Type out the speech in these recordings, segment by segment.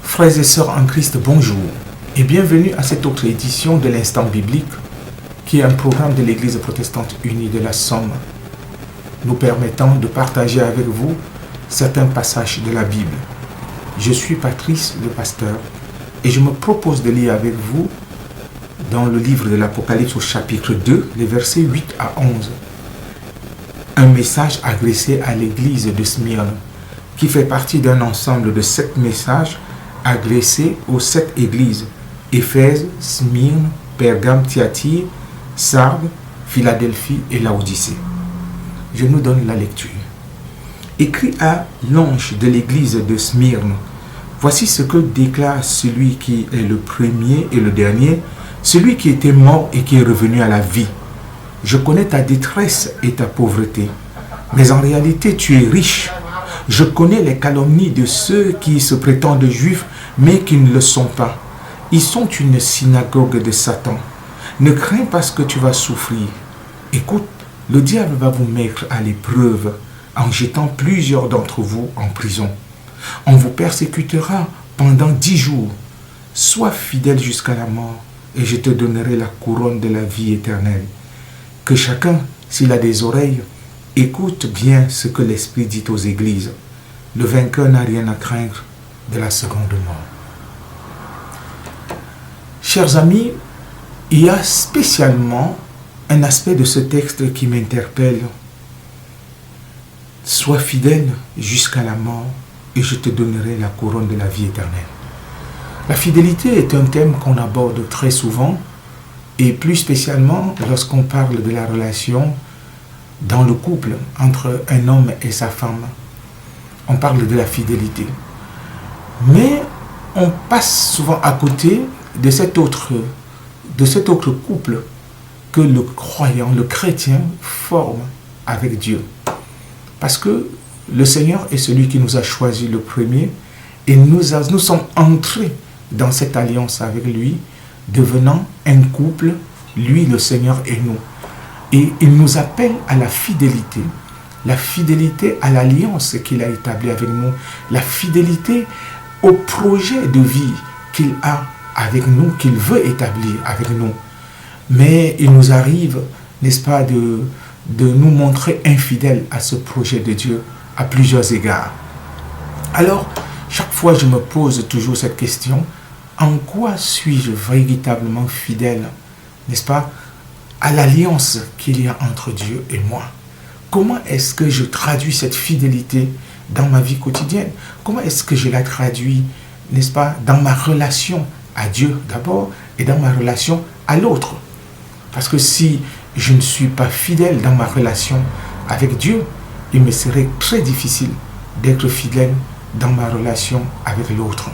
Frères et sœurs en Christ, bonjour et bienvenue à cette autre édition de l'Instant Biblique qui est un programme de l'Église protestante unie de la Somme nous permettant de partager avec vous certains passages de la Bible. Je suis Patrice, le pasteur, et je me propose de lire avec vous dans le livre de l'Apocalypse au chapitre 2, les versets 8 à 11. Un message adressé à l'église de Smyrne, qui fait partie d'un ensemble de 7 messages adressés aux 7 églises: Éphèse, Smyrne, Pergame, Thyatire, Sardes, Philadelphie et Laodicée. Je nous donne la lecture. Écrit à l'ange de l'église de Smyrne, voici ce que déclare celui qui est le premier et le dernier, celui qui était mort et qui est revenu à la vie. Je connais ta détresse et ta pauvreté, mais en réalité tu es riche. Je connais les calomnies de ceux qui se prétendent juifs, mais qui ne le sont pas. Ils sont une synagogue de Satan. Ne crains pas ce que tu vas souffrir. Écoute, le diable va vous mettre à l'épreuve en jetant plusieurs d'entre vous en prison. On vous persécutera pendant 10 jours. Sois fidèle jusqu'à la mort, et je te donnerai la couronne de la vie éternelle. Que chacun, s'il a des oreilles, écoute bien ce que l'Esprit dit aux églises. Le vainqueur n'a rien à craindre de la seconde mort. Chers amis, il y a spécialement un aspect de ce texte qui m'interpelle. Sois fidèle jusqu'à la mort et je te donnerai la couronne de la vie éternelle. La fidélité est un thème qu'on aborde très souvent et plus spécialement lorsqu'on parle de la relation dans le couple entre un homme et sa femme. On parle de la fidélité. Mais on passe souvent à côté de cet autre couple que le croyant, le chrétien, forme avec Dieu. Parce que le Seigneur est celui qui nous a choisi le premier et nous sommes entrés dans cette alliance avec lui, devenant un couple, lui, le Seigneur et nous. Et il nous appelle à la fidélité à l'alliance qu'il a établie avec nous, la fidélité au projet de vie qu'il a avec nous, qu'il veut établir avec nous. Mais il nous arrive, n'est-ce pas, de nous montrer infidèles à ce projet de Dieu à plusieurs égards. Alors, chaque fois je me pose toujours cette question: en quoi suis-je véritablement fidèle, n'est-ce pas, à l'alliance qu'il y a entre Dieu et moi? Comment est-ce que je traduis cette fidélité dans ma vie quotidienne? Comment est-ce que je la traduis, n'est-ce pas, dans ma relation à Dieu d'abord et dans ma relation à l'autre? Parce que si je ne suis pas fidèle dans ma relation avec Dieu, il me serait très difficile d'être fidèle dans ma relation avec l'autre.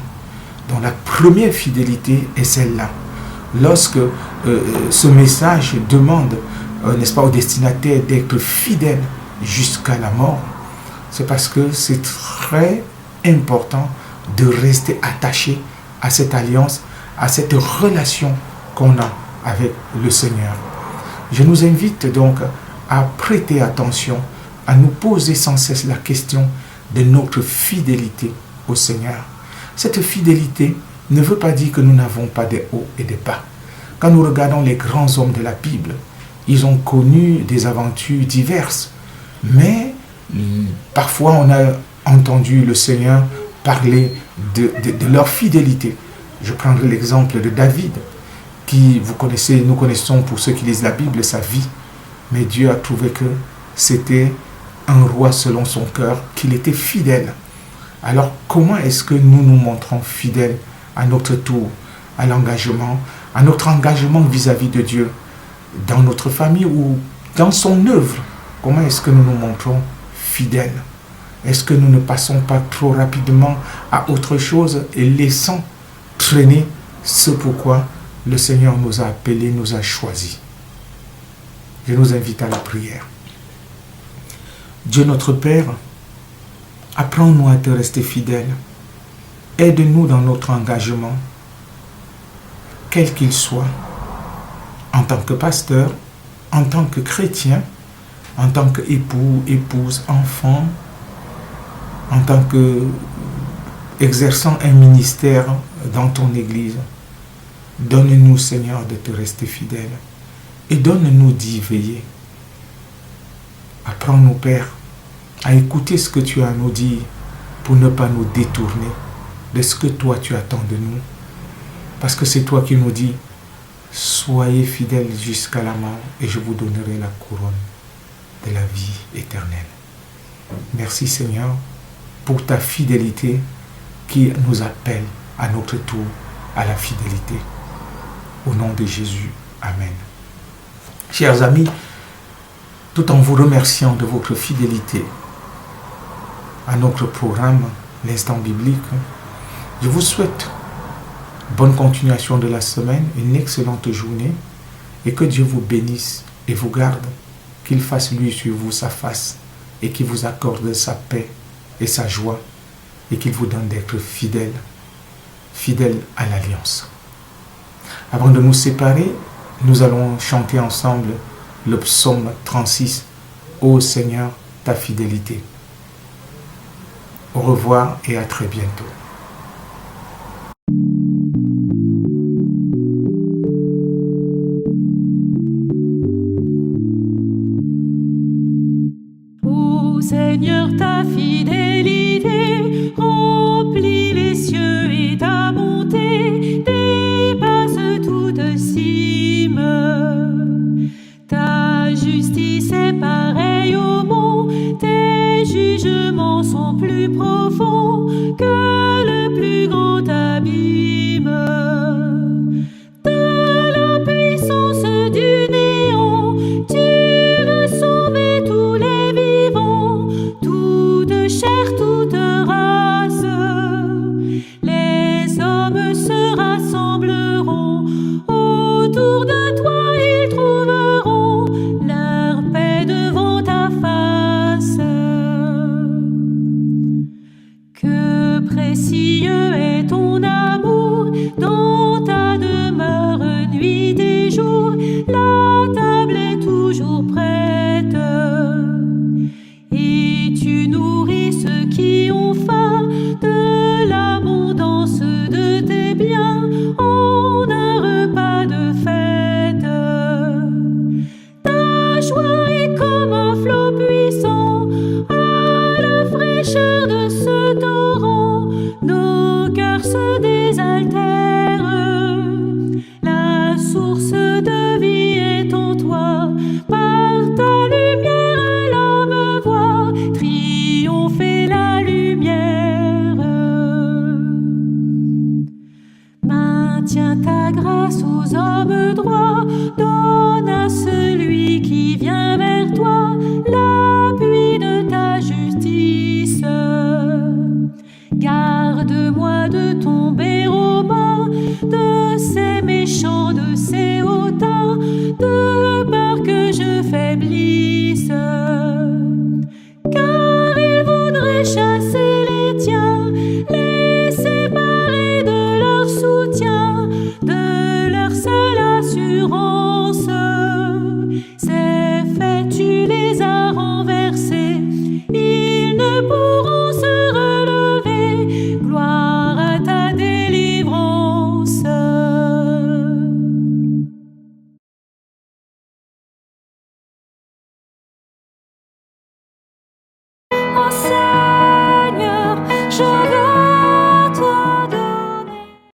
Donc la première fidélité est celle-là. Lorsque ce message demande, n'est-ce pas, au destinataire d'être fidèle jusqu'à la mort, c'est parce que c'est très important de rester attaché à cette alliance, à cette relation qu'on a avec le Seigneur. Je nous invite donc à prêter attention, à nous poser sans cesse la question de notre fidélité au Seigneur. Cette fidélité ne veut pas dire que nous n'avons pas des hauts et des bas. Quand nous regardons les grands hommes de la Bible, ils ont connu des aventures diverses, mais parfois on a entendu le Seigneur parler de leur fidélité. Je prendrai l'exemple de David, qui, nous connaissons pour ceux qui lisent la Bible, sa vie. Mais Dieu a trouvé que c'était un roi selon son cœur, qu'il était fidèle. Alors, comment est-ce que nous nous montrons fidèles à notre tour, à notre engagement vis-à-vis de Dieu, dans notre famille ou dans son œuvre? Comment est-ce que nous nous montrons fidèles? Est-ce que nous ne passons pas trop rapidement à autre chose et laissons traîner ce pourquoi le Seigneur nous a appelés, nous a choisis? Je nous invite à la prière. Dieu notre Père, apprends-nous à te rester fidèles. Aide-nous dans notre engagement, quel qu'il soit, en tant que pasteur, en tant que chrétien, en tant qu'époux, épouse, enfant, en tant que exerçant un ministère dans ton Église. Donne-nous, Seigneur, de te rester fidèle et donne-nous d'y veiller. Apprends-nous, Père, à écouter ce que tu as à nous dire pour ne pas nous détourner de ce que toi tu attends de nous. Parce que c'est toi qui nous dis, soyez fidèles jusqu'à la mort et je vous donnerai la couronne de la vie éternelle. Merci Seigneur pour ta fidélité qui nous appelle à notre tour à la fidélité. Au nom de Jésus, Amen. Chers amis, tout en vous remerciant de votre fidélité à notre programme, l'Instant biblique, je vous souhaite bonne continuation de la semaine, une excellente journée et que Dieu vous bénisse et vous garde, qu'il fasse lui sur vous sa face et qu'il vous accorde sa paix et sa joie et qu'il vous donne d'être fidèle à l'Alliance. Avant de nous séparer, nous allons chanter ensemble le psaume 36, Ô Seigneur, ta fidélité. Au revoir et à très bientôt. Ô Seigneur, ta fidélité remplit les cieux et ta bonté dépasse toute cime. Ta justice est pareille au mont, tes jugements sont plus profonds que le plus grand abîme. De la puissance du néant, tu veux sauver tous les vivants, toute chair, toute race. Les hommes se rassembleront autour de toi, ils trouveront leur paix devant ta face. Que précieux est ton amour dans ta demeure nuit et jour, la table est toujours prête et tu nourris ceux qui ont faim de l'abondance de tes biens en un repas de fête. Ta joie est comme un flot puissant à la fraîcheur de ce torrent, nos cœurs se désaltèrent. La source de vie est en toi, par ta lumière l'homme voit triompher la lumière. Maintiens ta grâce aux hommes droits,